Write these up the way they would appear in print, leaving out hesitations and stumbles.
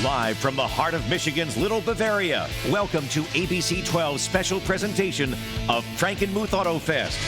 Live from the heart of Michigan's Little Bavaria, welcome to ABC 12's special presentation of Frankenmuth Autofest.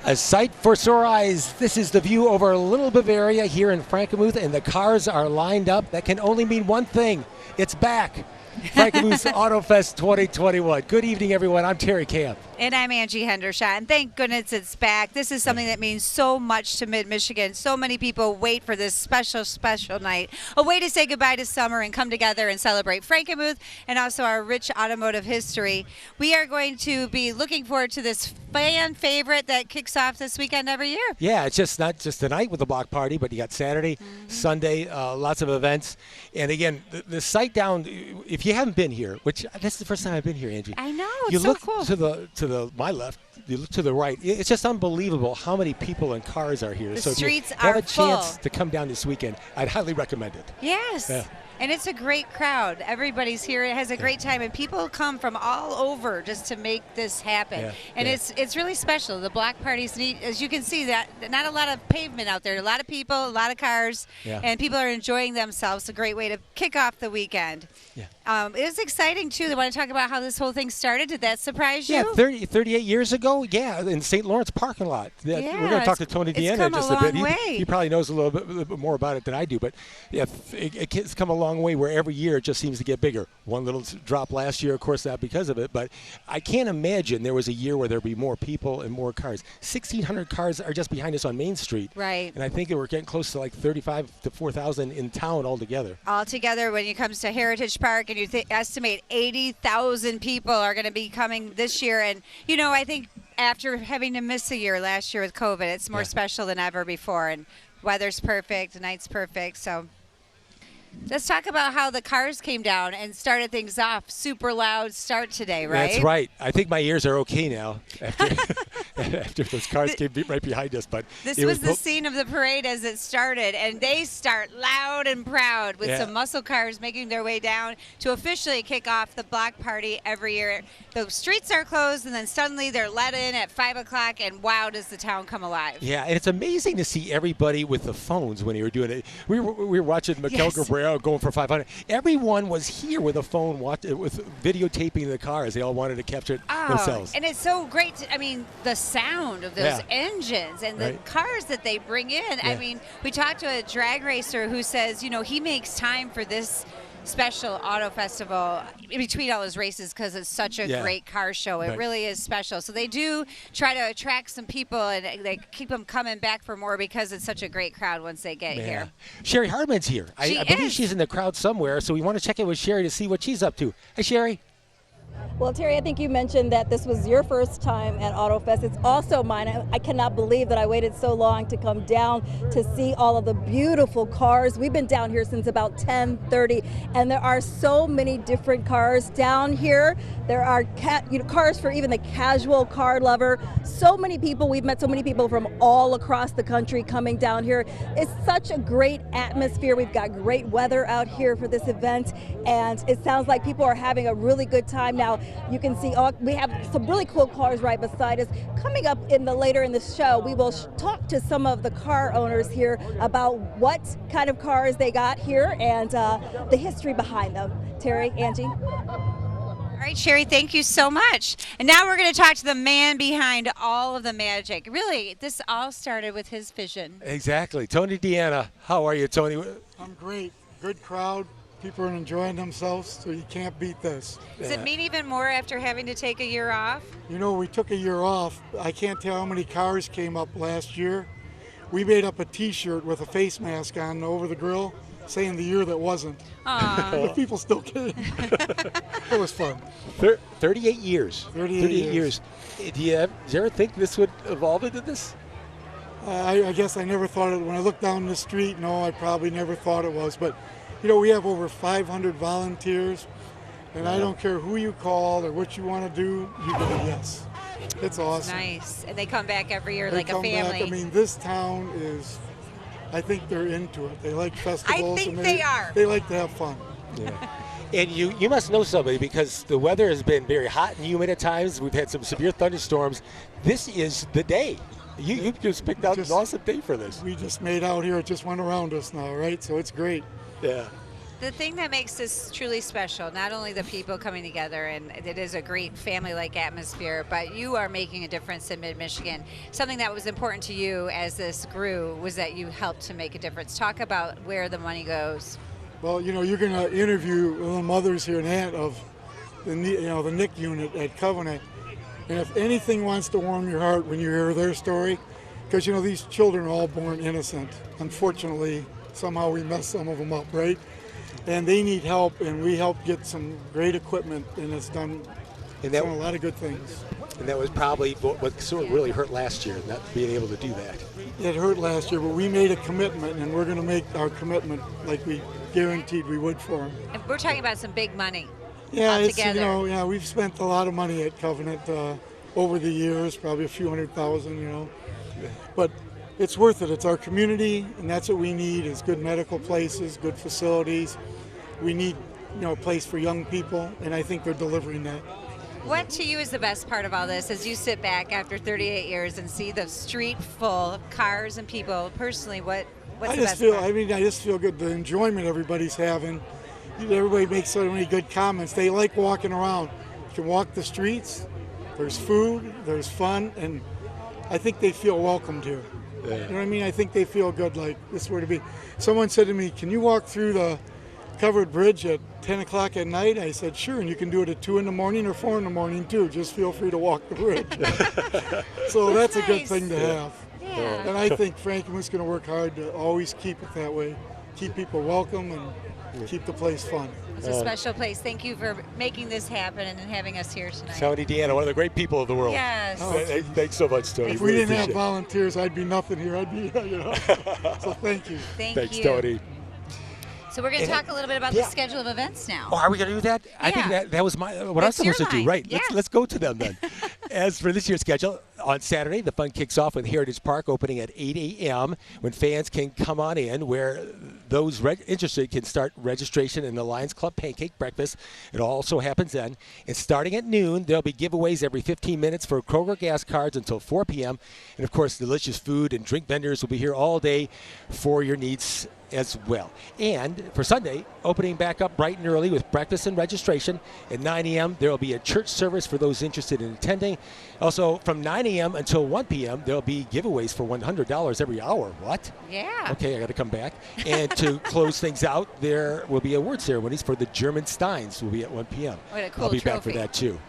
A sight for sore eyes. This is the view over Little Bavaria here in Frankenmuth, and the cars are lined up. That can only mean one thing. It's back. Frankenmuth Autofest 2021. Good evening, everyone. I'm Terry Camp. And I'm Angie Hendershot, and thank goodness it's back. This is something that means so much to Mid-Michigan. So many people wait for this special, special night. A way to say goodbye to summer and come together and celebrate Frankenmuth and also our rich automotive history. We are going to be looking forward to this fan favorite that kicks off this weekend every year. Yeah, it's just not just tonight with the block party, but you got Saturday, Sunday, lots of events. And again, the site down, if you haven't been here, which this is the first time I've been here, Angie. I know, you it's so look cool. to my left, you look to the right. It's just unbelievable how many people and cars are here. The so streets if you have are a chance full. to come down this weekend, I'd highly recommend it. Yes. Yeah. And it's a great crowd. Everybody's here. It has a great time, and people come from all over just to make this happen. Yeah, and yeah. it's really special. The block party's neat. As you can see, that not a lot of pavement out there. A lot of people, a lot of cars, Yeah. and people are enjoying themselves. A great way to kick off the weekend. Yeah. It was exciting, too. They want to talk about how this whole thing started. Did that surprise you? Yeah, 38 years ago, in St. Lawrence parking lot. We're going to talk to Tony it's Deanna come in just a a bit. long way. He probably knows a little bit more about it than I do, but yeah, it's come a long way where every year it just seems to get bigger. One little drop last year, of course, not because of it, but I can't imagine there was a year where there'd be more people and more cars. 1,600 cars are just behind us on Main Street. Right. And I think that we're getting close to like 35 to 4,000 in town altogether. Altogether, when it comes to Heritage Park, and you estimate 80,000 people are going to be coming this year. And, I think after having to miss a year last year with COVID, it's more special than ever before. And weather's perfect, the night's perfect. So let's talk about how the cars came down and started things off. Super loud start today, right? That's right. I think my ears are okay now after those cars came right behind us. But this was the scene of the parade as it started, and they start loud and proud with some muscle cars making their way down to officially kick off the block party every year. The streets are closed, and then suddenly they're let in at 5 o'clock, and wow, does the town come alive. Yeah, and it's amazing to see everybody with the phones when you were doing it. We were watching Mikel Gabriel going for 500. Everyone was here with a phone with videotaping the cars. They all wanted to capture it themselves. And it's so great. The sound of those engines and the cars that they bring in. Yeah. I mean, we talked to a drag racer who says, he makes time for this special auto festival in between all his races because it's such a great car show. It really is special. So they do try to attract some people, and they keep them coming back for more because it's such a great crowd once they get here. Sherry Hardman's here. I believe she's in the crowd somewhere, so we want to check in with Sherry to see what she's up to. Hey, Sherry. Well, Terry, I think you mentioned that this was your first time at AutoFest. It's also mine. I cannot believe that I waited so long to come down to see all of the beautiful cars. We've been down here since about 10:30, and there are so many different cars down here. There are cars for even the casual car lover. So many people. We've met so many people from all across the country coming down here. It's such a great atmosphere. We've got great weather out here for this event, and it sounds like people are having a really good time now. You can see we have some really cool cars right beside us. Coming up later in the show, we will talk to some of the car owners here about what kind of cars they got here and the history behind them. Terry, Angie. All right, Sherry, thank you so much. And now we're going to talk to the man behind all of the magic. Really, this all started with his vision. Exactly. Tony Deanna. How are you, Tony? I'm great. Good crowd. People are enjoying themselves, so you can't beat this. Does it mean even more after having to take a year off? We took a year off. I can't tell how many cars came up last year. We made up a T-shirt with a face mask on over the grill saying the year that wasn't. But people still came. It was fun. 38 years. 38 years. Did you ever think this would evolve into this? I guess I never thought it. When I looked down the street, no, I probably never thought it was. But, we have over 500 volunteers, and I don't care who you call or what you want to do, you get a yes. It's awesome. Nice. And they come back every year like a family. Back. I mean, this town is, I think they're into it. They like festivals. I think they are. They like to have fun. Yeah. And you must know somebody because the weather has been very hot and humid at times. We've had some severe thunderstorms. This is the day. You just picked out an awesome day for this. We just made out here. It just went around us now, right? So it's great. Yeah. The thing that makes this truly special, not only the people coming together, and it is a great family-like atmosphere, but you are making a difference in Mid-Michigan. Something that was important to you as this grew was that you helped to make a difference. Talk about where the money goes. Well, you're going to interview the mothers here, an aunt of the NIC unit at Covenant. And if anything wants to warm your heart when you hear their story, because, these children are all born innocent. Unfortunately, somehow we mess some of them up, right? And they need help, and we help get some great equipment, and it's done a lot of good things. And that was probably what sort of really hurt last year, not being able to do that. It hurt last year, but we made a commitment, and we're going to make our commitment like we guaranteed we would for them. And we're talking about some big money. Yeah, altogether. we've spent a lot of money at Covenant over the years, probably a few $100,000, But it's worth it. It's our community, and that's what we need: is good medical places, good facilities. We need, a place for young people, and I think they're delivering that. What to you is the best part of all this as you sit back after 38 years and see the street full of cars and people? Personally, what's the best part? I just feel good. The enjoyment everybody's having. Everybody makes so many good comments. They like walking around. You can walk the streets. There's food. There's fun, and I think they feel welcomed here. Yeah. You know what I mean? I think they feel good, like this is where to be. Someone said to me, "Can you walk through the covered bridge at 10 o'clock at night?" I said, "Sure, and you can do it at 2 in the morning or 4 in the morning too. Just feel free to walk the bridge." So that's a good thing to have. Yeah. And I think Frankenmuth's going to work hard to always keep it that way, keep people welcome and keep the place fun. It's a special place. Thank you for making this happen and having us here tonight. Tony Deanna, one of the great people of the world. Yes. Thanks so much, Tony. If we didn't have volunteers, I'd be nothing here. I'd be, So thank you. Thanks, Tony. So we're going to talk a little bit about the schedule of events now. Oh, are we going to do that? I think that was what I'm supposed to do. Right. Yeah. Let's go to them then. As for this year's schedule, on Saturday, the fun kicks off with Heritage Park opening at 8 a.m. when fans can come on in, where those interested can start registration in the Lions Club Pancake Breakfast. It also happens then. And starting at noon, there'll be giveaways every 15 minutes for Kroger gas cards until 4 p.m. And, of course, delicious food and drink vendors will be here all day for your needs as well. And for Sunday, opening back up bright and early with breakfast and registration. At 9 a.m., there will be a church service for those interested in attending. Also, from 9 a.m. until 1 p.m., there will be giveaways for $100 every hour. What? Yeah. Okay, I got to come back. And to close things out, there will be award ceremonies for the German Steins. Will be at 1 p.m. What a cool I'll be trophy. back for that, too.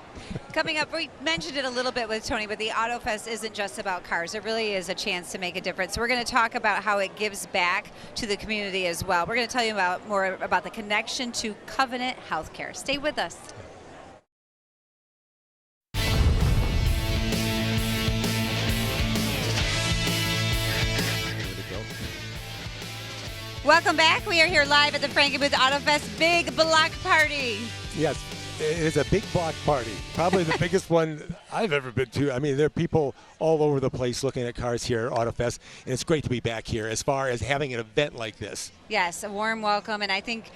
Coming up, we mentioned it a little bit with Tony, but the Autofest isn't just about cars. It really is a chance to make a difference. We're going to talk about how it gives back to the community as well. We're going to tell you more about the connection to Covenant Healthcare. Stay with us. Welcome back. We are here live at the Frankenmuth Autofest Big Block Party. Yes. It is a big block party, probably the biggest one I've ever been to. I mean, there are people all over the place looking at cars here at Autofest, and it's great to be back here as far as having an event like this. Yes, a warm welcome, and I think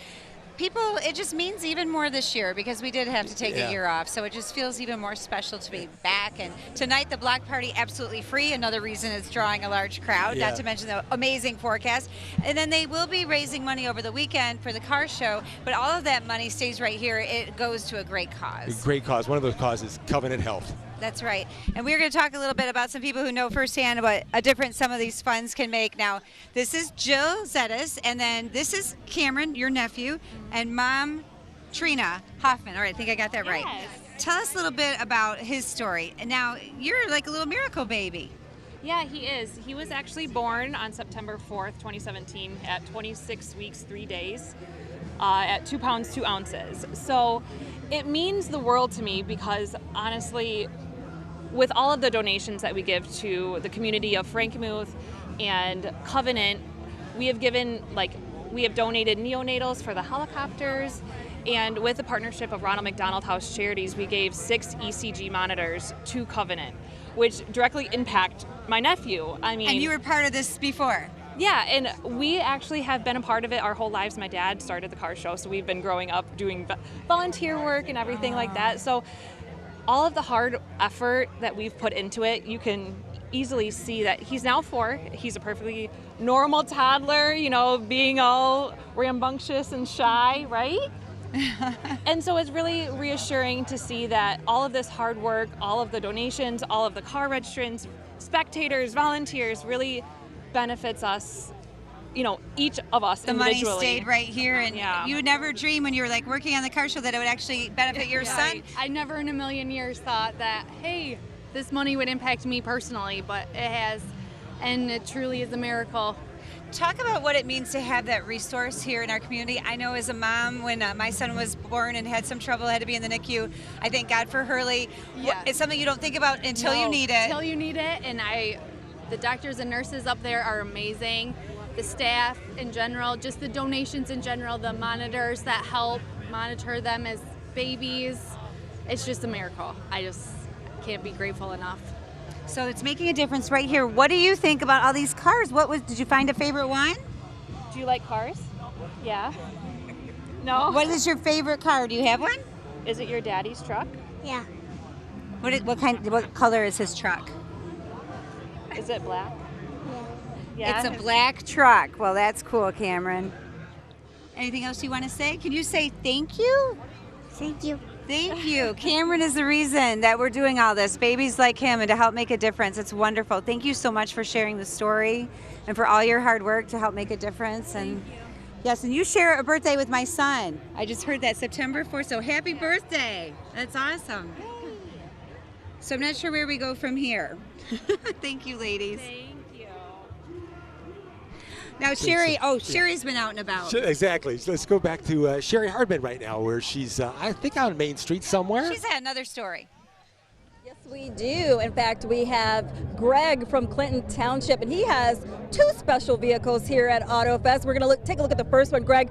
people, it just means even more this year because we did have to take a year off, so it just feels even more special to be back. And tonight, the block party absolutely free. Another reason it's drawing a large crowd, not to mention the amazing forecast. And then they will be raising money over the weekend for the car show, but all of that money stays right here. It goes to a great cause. A great cause. One of those causes, Covenant Health. That's right. And we're going to talk a little bit about some people who know firsthand what a difference some of these funds can make. Now, this is Jill Zettis, and then this is Cameron, your nephew, and Mom Trina Hoffman. All right, I think I got that right. Tell us a little bit about his story. And now, you're like a little miracle baby. Yeah, he is. He was actually born on September 4th, 2017 at 26 weeks, 3 days, at 2 pounds, 2 ounces. So it means the world to me because, honestly, with all of the donations that we give to the community of Frankenmuth and Covenant, we have donated neonatals for the helicopters, and with the partnership of Ronald McDonald House Charities, we gave 6 ECG monitors to Covenant, which directly impact my nephew. I mean, and you were part of this before. Yeah, and we actually have been a part of it our whole lives. My dad started the car show, so we've been growing up doing volunteer work and everything like that. So all of the hard effort that we've put into it, you can easily see that he's now 4. He's a perfectly normal toddler, you know, being all rambunctious and shy, right? And so it's really reassuring to see that all of this hard work, all of the donations, all of the car registrants, spectators, volunteers really benefits us, you know, each of us The individually. money stayed right here, and Yeah. you would never dream when you were like working on the car show that it would actually benefit your son. I never in a million years thought that, hey, this money would impact me personally, but it has, and it truly is a miracle. Talk about what it means to have that resource here in our community. I know as a mom, when my son was born and had some trouble, had to be in the NICU, I thank God for Hurley. Yes. It's something you don't think about until you need it. Until you need it, and the doctors and nurses up there are amazing. The staff in general, just the donations in general, the monitors that help monitor them as babies. It's just a miracle. I just can't be grateful enough. So it's making a difference right here. What do you think about all these cars? Did you find a favorite one? Do you like cars? Yeah. No? What is your favorite car? Do you have one? Is it your daddy's truck? Yeah. What color is his truck? Is it black? Yeah. It's a black truck. Well, that's cool, Cameron. Anything else you want to say? Can you say thank you? Thank you. Thank you. Cameron is the reason that we're doing all this. Babies like him and to help make a difference. It's wonderful. Thank you so much for sharing the story and for all your hard work to help make a difference. And yes, and you share a birthday with my son. I just heard that September 4th. So happy birthday. That's awesome. So I'm not sure where we go from here. Thank you, ladies. Thank you. Now, Sherry, Sherry's been out and about. Exactly. So let's go back to Sherry Hardman right now, where she's, I think, on Main Street somewhere. She's had another story. Yes, we do. In fact, we have Greg from Clinton Township, and he has 2 special vehicles here at AutoFest. We're going to take a look at the first one. Greg,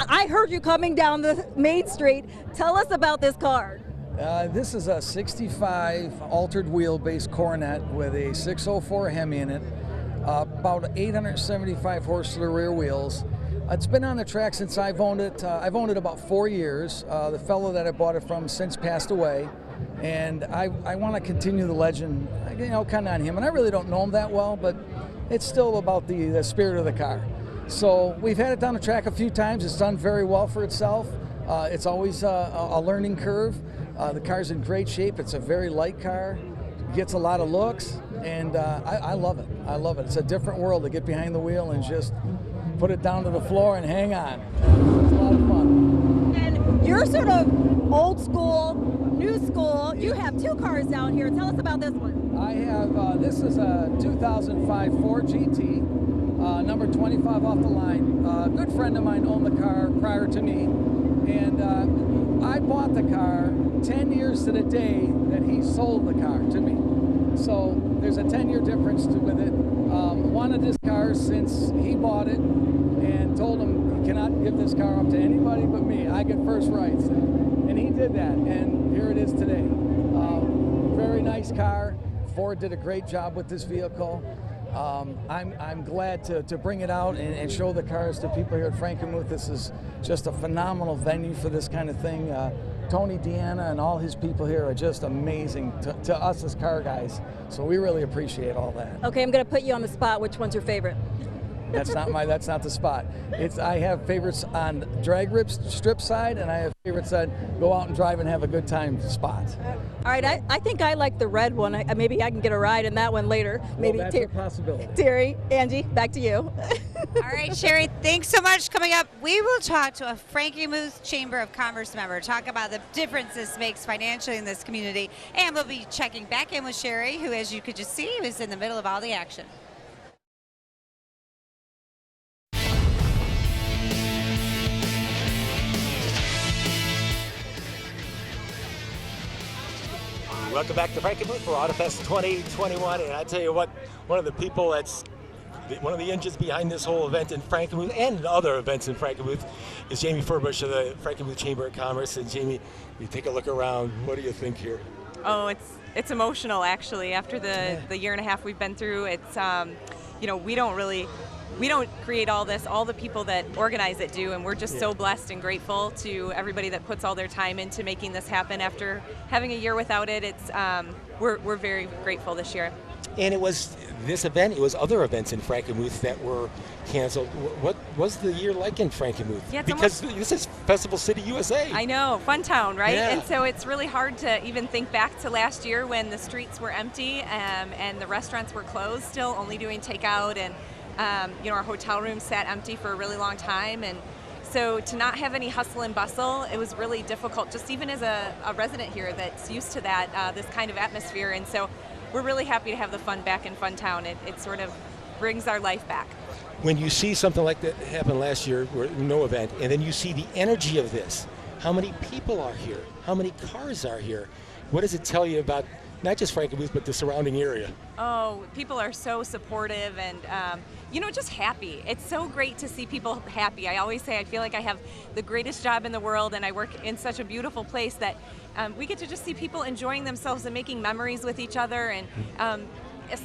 I heard you coming down the Main Street. Tell us about this car. This is a 65 altered wheelbase Coronet with a 604 Hemi in it. About 875 horsepower rear wheels. It's been on the track since I've owned it. I've owned it about 4 years. The fellow that I bought it from since passed away, and I want to continue the legend, you know, kind of on him. And I really don't know him that well, but it's still about the spirit of the car. So we've had it down the track a few times. It's done very well for itself. It's always a learning curve. The car's in great shape. It's a very light car. Gets a lot of looks, and I love it. I love it. It's a different world to get behind the wheel and just put it down to the floor and hang on. It's a lot of fun. And you're sort of old school, new school. You have 2 cars down here. Tell us about this one. I have, this is a 2005 Ford GT, number 25 off the line. A good friend of mine owned the car prior to me, and I bought the car 10 years to the day that he sold the car to me. So there's a 10-year difference with it. Wanted this car since he bought it and told him he cannot give this car up to anybody but me. I get first rights. And he did that, and here it is today. Very nice car. Ford did a great job with this vehicle. I'm glad to bring it out and show the cars to people here at Frankenmuth. This is just a phenomenal venue for this kind of thing. Tony Deanna and all his people here are just amazing to us as car guys. So we really appreciate all that. Okay, I'm going to put you on the spot. Which one's your favorite? That's not the spot. I have favorites on drag strip side, and I have favorites that go out and drive and have a good time spot. All right, I think I like the red one. Maybe I can get a ride in that one later. Maybe Well, that's a possibility. Terry, Angie, back to you. All right, Sherry, thanks so much. Coming up, we will talk to a Frankenmuth Chamber of Commerce member, talk about the difference this makes financially in this community, and we'll be checking back in with Sherry, who, as you could just see, was in the middle of all the action. Welcome back to Frankenmuth for Autofest 2021, and I tell you what, one of the people that's one of the engines behind this whole event in Frankenmuth and other events in Frankenmuth is Jamie Furbush of the Frankenmuth Chamber of Commerce. And Jamie, you take a look around. What do you think here? Oh, it's emotional actually. After the year and a half we've been through, it's we don't really we don't create all this, all the people that organize it do, and we're just so blessed and grateful to everybody that puts all their time into making this happen. After having a year without it, it's we're very grateful this year. And it was this event, it was other events in Frankenmuth that were canceled. What was the year like in Frankenmuth? Yeah, because this is Festival City, USA. I know, fun town, right? Yeah. And so it's really hard to even think back to last year when the streets were empty and the restaurants were closed still, only doing takeout, and our hotel room sat empty for a really long time. And so to not have any hustle and bustle, it was really difficult, just even as a resident here that's used to that, this kind of atmosphere. And so we're really happy to have the fun back in Fun Town. It sort of brings our life back. When you see something like that happen last year, no event, and then you see the energy of this, how many people are here? How many cars are here? What does it tell you about not just Frankenmuth, but the surrounding area? Oh, people are so supportive and, just happy. It's so great to see people happy. I always say I feel like I have the greatest job in the world, and I work in such a beautiful place that we get to just see people enjoying themselves and making memories with each other. And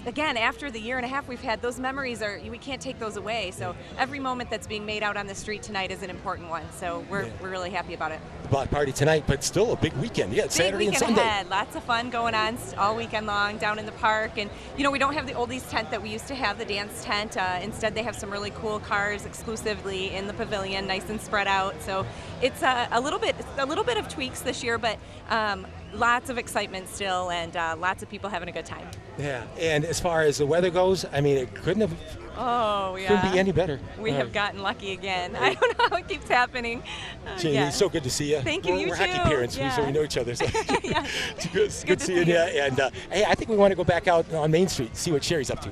again, after the year and a half we've had, those memories we can't take those away. So every moment that's being made out on the street tonight is an important one. So we're really happy about it. The block party tonight, but still a big weekend. Yeah, Saturday and Sunday. Ahead. Lots of fun going on all weekend long down in the park. And we don't have the oldies tent that we used to have, the dance tent. Instead, they have some really cool cars exclusively in the pavilion, nice and spread out. So it's a little bit of tweaks this year, but lots of excitement still, and lots of people having a good time. Yeah, and as far as the weather goes, I mean, it couldn't be any better. We have gotten lucky again. I don't know how it keeps happening. Jamie, it's so good to see you. Thank you. We're hockey parents, so we know each other. So Yeah. it's good seeing you. And hey, I think we want to go back out on Main Street, see what Sherry's up to.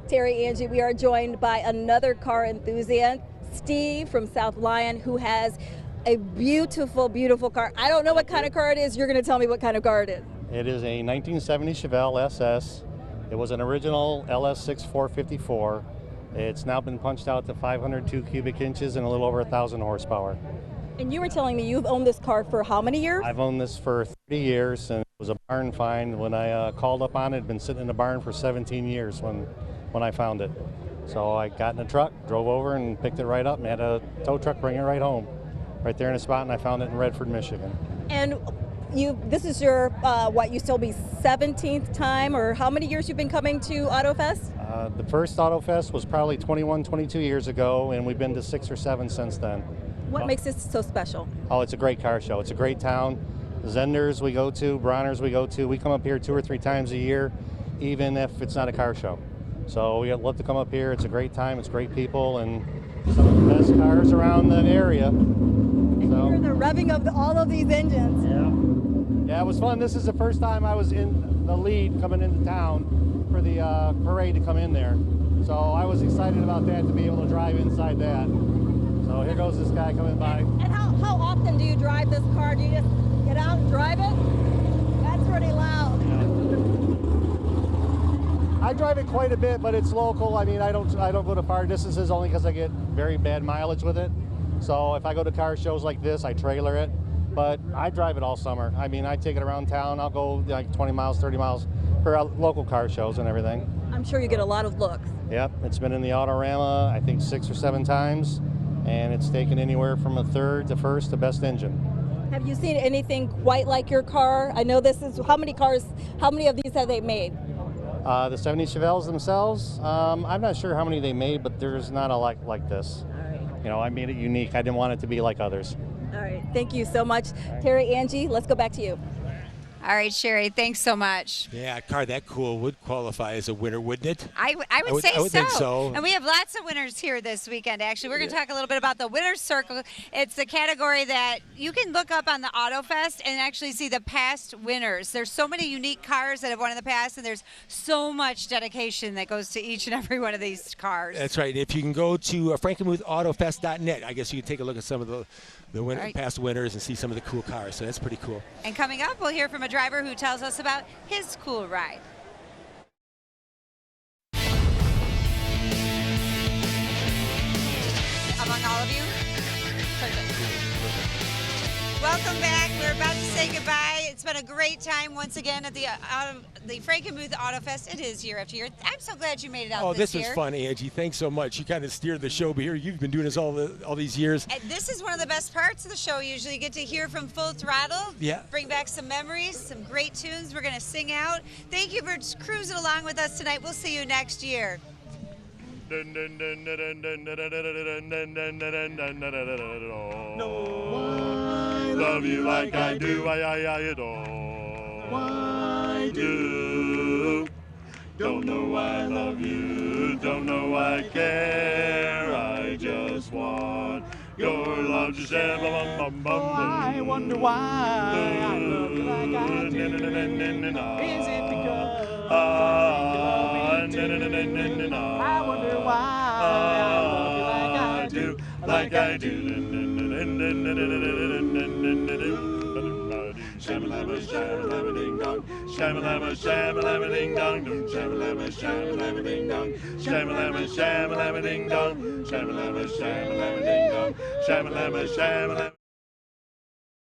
Terry, Angie, we are joined by another car enthusiast, Steve from South Lyon, who has a beautiful, beautiful car. I don't know what kind of car it is. You're going to tell me what kind of car it is. It is a 1970 Chevelle SS. It was an original LS6 454. It's now been punched out to 502 cubic inches and a little over 1,000 horsepower. And you were telling me you've owned this car for how many years? I've owned this for 30 years, and it was a barn find. When I called up on it, it'd been sitting in the barn for 17 years when I found it. So I got in a truck, drove over and picked it right up, and had a tow truck bring it right home, right there in a spot, and I found it in Redford, Michigan. And this is your, you still be 17th time, or how many years you've been coming to Autofest? The first Autofest was probably 21, 22 years ago, and we've been to 6 or 7 since then. What makes this so special? Oh, it's a great car show. It's a great town. Zenders we go to, Bronner's we go to. We come up here 2 or 3 times a year, even if it's not a car show. So we love to come up here. It's a great time. It's great people, and some of the best cars around the area. So hear the revving of all of these engines. Yeah, it was fun. This is the first time I was in the lead coming into town for the parade to come in there. So I was excited about that, to be able to drive inside that. So here goes this guy coming by. And how often do you drive this car? Do you just get out and drive it? That's pretty loud. I drive it quite a bit, but it's local. I mean, I don't go to far distances, only because I get very bad mileage with it. So if I go to car shows like this, I trailer it. But I drive it all summer. I mean, I take it around town. I'll go like 20 miles, 30 miles for local car shows and everything. I'm sure you get a lot of looks. Yep, it's been in the Autorama, I think 6 or 7 times, and it's taken anywhere from a third to first to best engine. Have you seen anything quite like your car? I know this is, how many of these have they made? The 70 Chevelles themselves, I'm not sure how many they made, but there's not a lot like this. All right. I made it unique. I didn't want it to be like others. All right, thank you so much. Terry, Angie, let's go back to you. All right, Sherry, thanks so much. Yeah, a car that cool would qualify as a winner, wouldn't it? I would say I would think so. And we have lots of winners here this weekend, actually. We're going to talk a little bit about the Winner's Circle. It's a category that you can look up on the Autofest and actually see the past winners. There's so many unique cars that have won in the past, and there's so much dedication that goes to each and every one of these cars. That's right. If you can go to frankenmuthautofest.net, I guess you can take a look at some of the past winners and see some of the cool cars. So that's pretty cool. And coming up, we'll hear from a driver who tells us about his cool ride. Among all of you. Welcome back. We're about to say goodbye. It's been having a great time once again at the Frankenmuth Autofest. It is year after year. I'm so glad you made it out this year. was fun, Angie. Thanks so much. You kind of steered the show here. You've been doing this all these years. And this is one of the best parts of the show. Usually you get to hear from Full Throttle. Yeah. Bring back some memories, some great tunes we're going to sing out. Thank you for cruising along with us tonight. We'll see you next year. Love you like I do, I adore. Why do? Don't know why I love you, don't know why I care. I just want your love to share. I wonder why I love you like I do. Is it because I wonder why I love you like I do, like I do. Shamalama, shamalama, ding dong. Shamalama, shamalama, ding dong. Shamalama, shamalama, ding dong. Shamalama, shamalama, ding dong. Shamalama, shamalama, ding dong. Shamalama, shamalama.